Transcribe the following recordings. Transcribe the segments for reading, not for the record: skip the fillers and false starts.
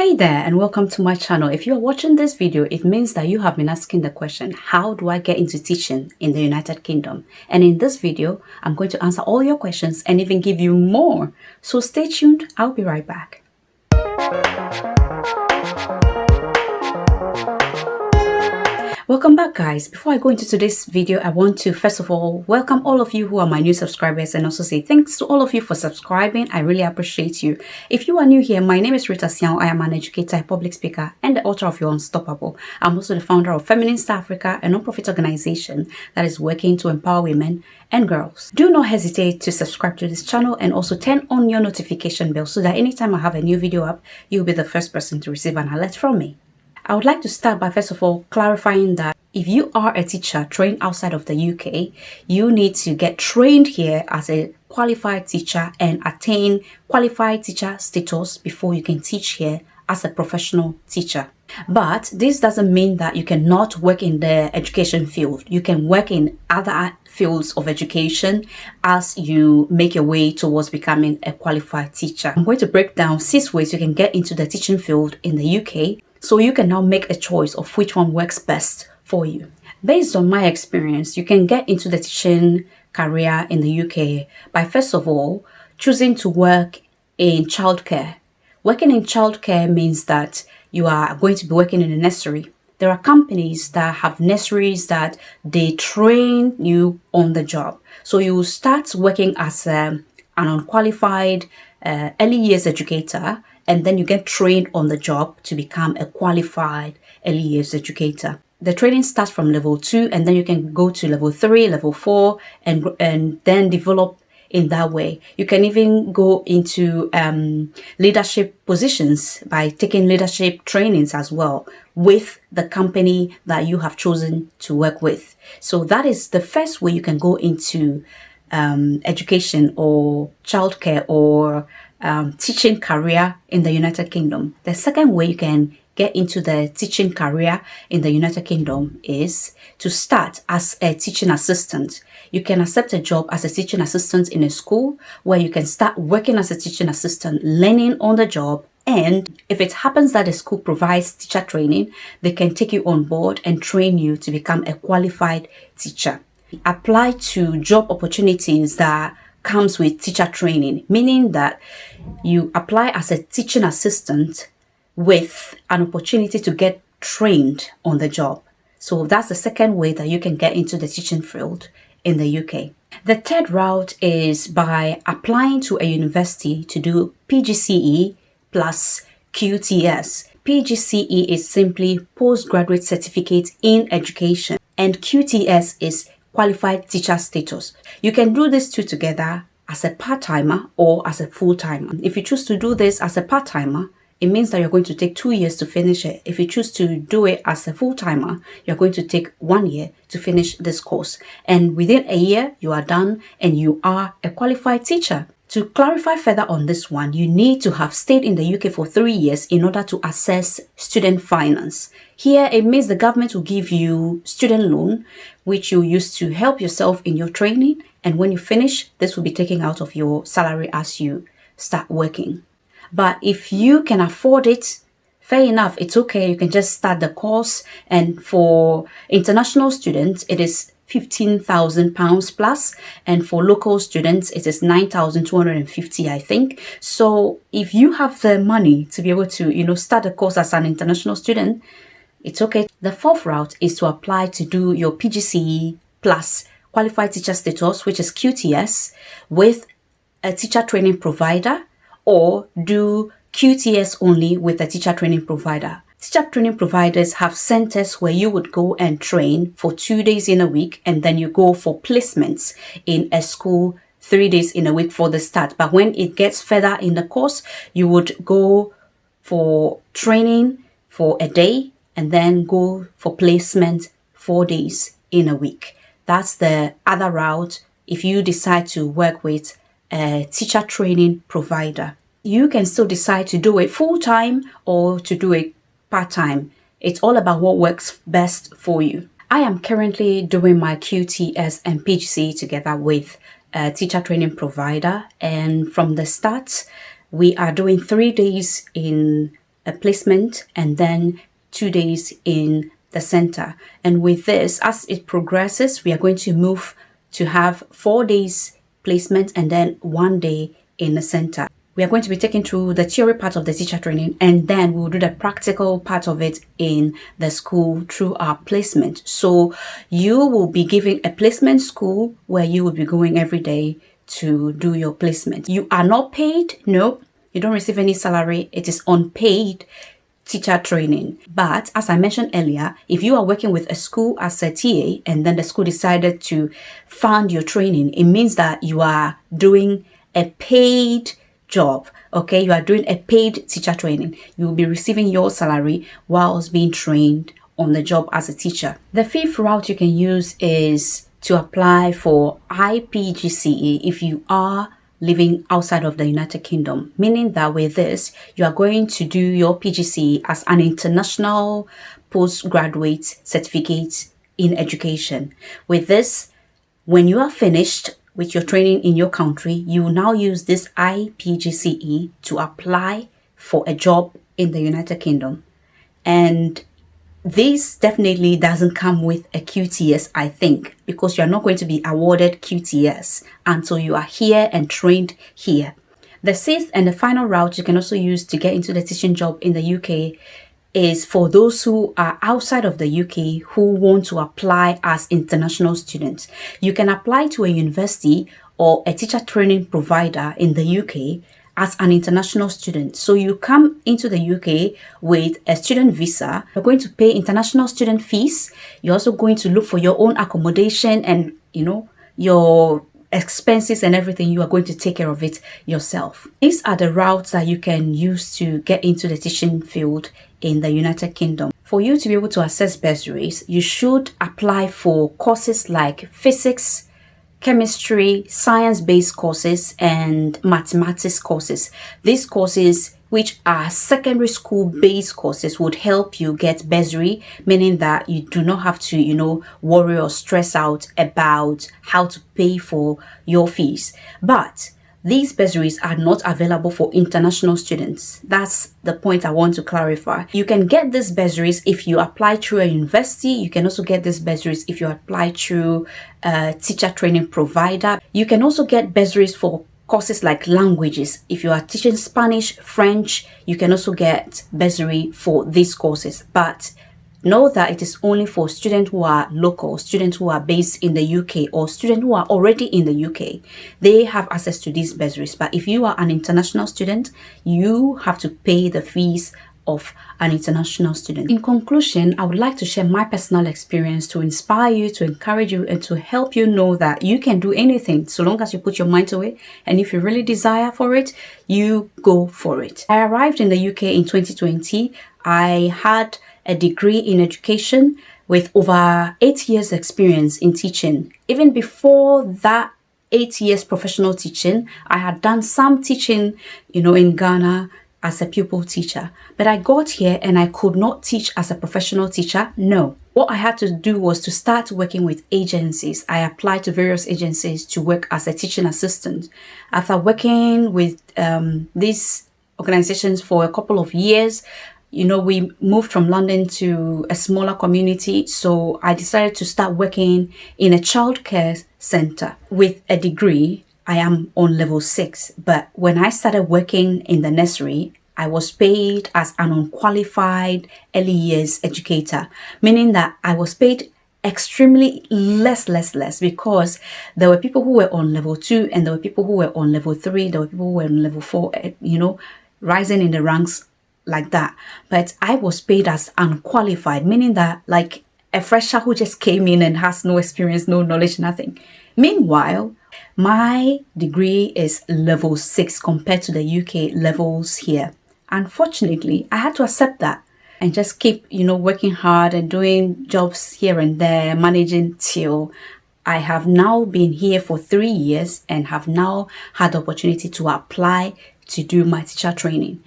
Hey there and welcome to my channel. If you are watching this video, it means that you have been asking the question, how do I get into teaching in the United Kingdom? And in this video, I'm going to answer all your questions and even give you more. So stay tuned, I'll be right back. Welcome back, guys. Before I go into today's video, I want to first of all welcome all of you who are my new subscribers and also say thanks to all of you for subscribing. I really appreciate you. If you are new here, my name is Rita Siao. I am an educator, a public speaker, and the author of Your Unstoppable. I'm also the founder of Feminist Africa, a non-profit organization that is working to empower women and girls. Do not hesitate to subscribe to this channel and also turn on your notification bell so that anytime I have a new video up, you'll be the first person to receive an alert from me. I would like to start by first of all clarifying that if you are a teacher trained outside of the UK, you need to get trained here as a qualified teacher and attain qualified teacher status before you can teach here as a professional teacher. But this doesn't mean that you cannot work in the education field. You can work in other fields of education as you make your way towards becoming a qualified teacher. I'm going to break down 6 ways you can get into the teaching field in the UK, so you can now make a choice of which one works best for you. Based on my experience, you can get into the teaching career in the UK by first of all choosing to work in childcare. Working in childcare means that you are going to be working in a nursery. There are companies that have nurseries that they train you on the job. So you start working as an unqualified early years educator, and then you get trained on the job to become a qualified early years educator. The training starts from level 2, and then you can go to level 3, level 4, and then develop in that way. You can even go into leadership positions by taking leadership trainings as well with the company that you have chosen to work with. So that is the first way you can go into education or childcare or teaching career in the United Kingdom. The second way you can get into the teaching career in the United Kingdom is to start as a teaching assistant. You can accept a job as a teaching assistant in a school where you can start working as a teaching assistant, learning on the job. And if it happens that the school provides teacher training, they can take you on board and train you to become a qualified teacher. Apply to job opportunities that comes with teacher training, meaning that you apply as a teaching assistant with an opportunity to get trained on the job. So that's the second way that you can get into the teaching field in the UK. The third route is by applying to a university to do pgce plus QTS. pgce is simply postgraduate certificate in education, and QTS is qualified teacher status. You can do these two together as a part-timer or as a full-timer. If you choose to do this as a part-timer, it means that you're going to take 2 years to finish it. If you choose to do it as a full-timer, you're going to take 1 year to finish this course. And within a year, you are done and you are a qualified teacher. To clarify further on this one, you need to have stayed in the UK for 3 years in order to access student finance. Here, it means the government will give you student loan, which you use to help yourself in your training. And when you finish, this will be taken out of your salary as you start working. But if you can afford it, fair enough, it's okay. You can just start the course. And for international students, it is £15,000 plus, and for local students it is 9,250, I think. So if you have the money to be able to start a course as an international student, it's okay. The fourth route is to apply to do your pgce plus qualified teacher status, which is QTS, with a teacher training provider, or do QTS only with a teacher training provider. Teacher training providers have centers where you would go and train for 2 days in a week, and then you go for placements in a school 3 days in a week for the start. But when it gets further in the course, you would go for training for a day and then go for placement 4 days in a week. That's the other route if you decide to work with a teacher training provider. You can still decide to do it full-time or to do it part-time. It's all about what works best for you. I am currently doing my QTS and pgce together with a teacher training provider, and from the start we are doing 3 days in a placement and then 2 days in the center. And with this, as it progresses, we are going to move to have 4 days placement and then 1 day in the center. We are going to be taken through the theory part of the teacher training, and then we'll do the practical part of it in the school through our placement. So you will be given a placement school where you will be going every day to do your placement. You are not paid. No, you don't receive any salary. It is unpaid teacher training. But as I mentioned earlier, if you are working with a school as a TA and then the school decided to fund your training, it means that you are doing a paid job. Okay, you are doing a paid teacher training. You will be receiving your salary whilst being trained on the job as a teacher. The fifth route you can use is to apply for pgce if you are living outside of the United Kingdom, meaning that with this, you are going to do your pgce as an international postgraduate certificate in education. With this, when you are finished with your training in your country, you will now use this pgce to apply for a job in the United Kingdom. And this definitely doesn't come with a QTS, I think, because you are not going to be awarded QTS until you are here and trained here. The sixth and the final route you can also use to get into the teaching job in the UK is for those who are outside of the UK who want to apply as international students. You can apply to a university or a teacher training provider in the UK as an international student. So you come into the UK with a student visa. You're going to pay international student fees. You're also going to look for your own accommodation and, your expenses and everything. You are going to take care of it yourself. These are the routes that you can use to get into the teaching field in the United Kingdom. For you to be able to access bursaries, you should apply for courses like physics, chemistry, science-based courses, and mathematics courses. These courses, which are secondary school-based courses, would help you get bursary, meaning that you do not have to, worry or stress out about how to pay for your fees. But these bursaries are not available for international students. That's the point I want to clarify. You can get these bursaries if you apply through a university. You can also get these bursaries if you apply through a teacher training provider. You can also get bursaries for courses like languages. If you are teaching Spanish, French, you can also get bursary for these courses. But know that it is only for students who are local, students who are based in the UK, or students who are already in the UK. They have access to these bursaries. But if you are an international student, you have to pay the fees of an international student. In conclusion, I would like to share my personal experience to inspire you, to encourage you, and to help you know that you can do anything so long as you put your mind to it. And if you really desire for it, you go for it. I arrived in the UK in 2020. I had a degree in education with over 8 years experience in teaching. Even before that 8 years professional teaching, I had done some teaching, in Ghana as a pupil teacher. But I got here and I could not teach as a professional teacher. No. What I had to do was to start working with agencies. I applied to various agencies to work as a teaching assistant. After working with these organizations for a couple of years, we moved from London to a smaller community. So I decided to start working in a childcare center. With a degree, I am on level 6. But when I started working in the nursery, I was paid as an unqualified early years educator, meaning that I was paid extremely less because there were people who were on level 2 and there were people who were on level 3. There were people who were on level 4, rising in the ranks like that. But I was paid as unqualified, meaning that like a fresher who just came in and has no experience, no knowledge, nothing. Meanwhile, my degree is level 6 compared to the UK levels here. Unfortunately, I had to accept that and just keep, working hard and doing jobs here and there, managing till I have now been here for 3 years and have now had the opportunity to apply to do my teacher training.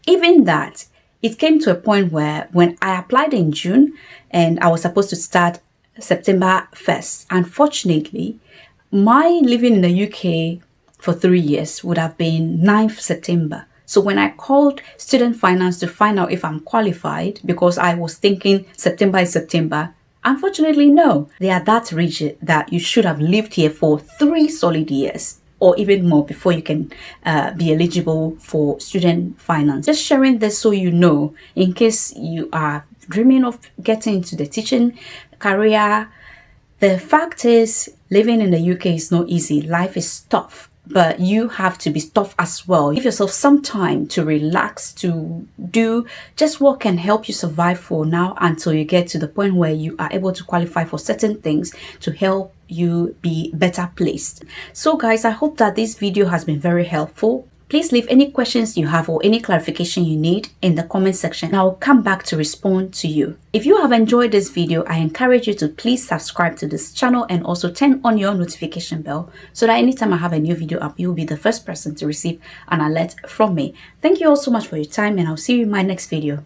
Even that, it came to a point where when I applied in June and I was supposed to start September 1st, unfortunately, my living in the UK for 3 years would have been 9th September. So when I called student finance to find out if I'm qualified, because I was thinking September is September, unfortunately, no. They are that rigid that you should have lived here for 3 solid years or even more before you can be eligible for student finance. Just sharing this so you know, in case you are dreaming of getting into the teaching career. The fact is, living in the UK is not easy. Life is tough, but you have to be tough as well. Give yourself some time to relax, to do just what can help you survive for now until you get to the point where you are able to qualify for certain things to help you be better placed. So guys, I hope that this video has been very helpful. Please leave any questions you have or any clarification you need in the comment section, and I'll come back to respond to you. If you have enjoyed this video, I encourage you to please subscribe to this channel and also turn on your notification bell so that anytime I have a new video up, you'll be the first person to receive an alert from me. Thank you all so much for your time, and I'll see you in my next video.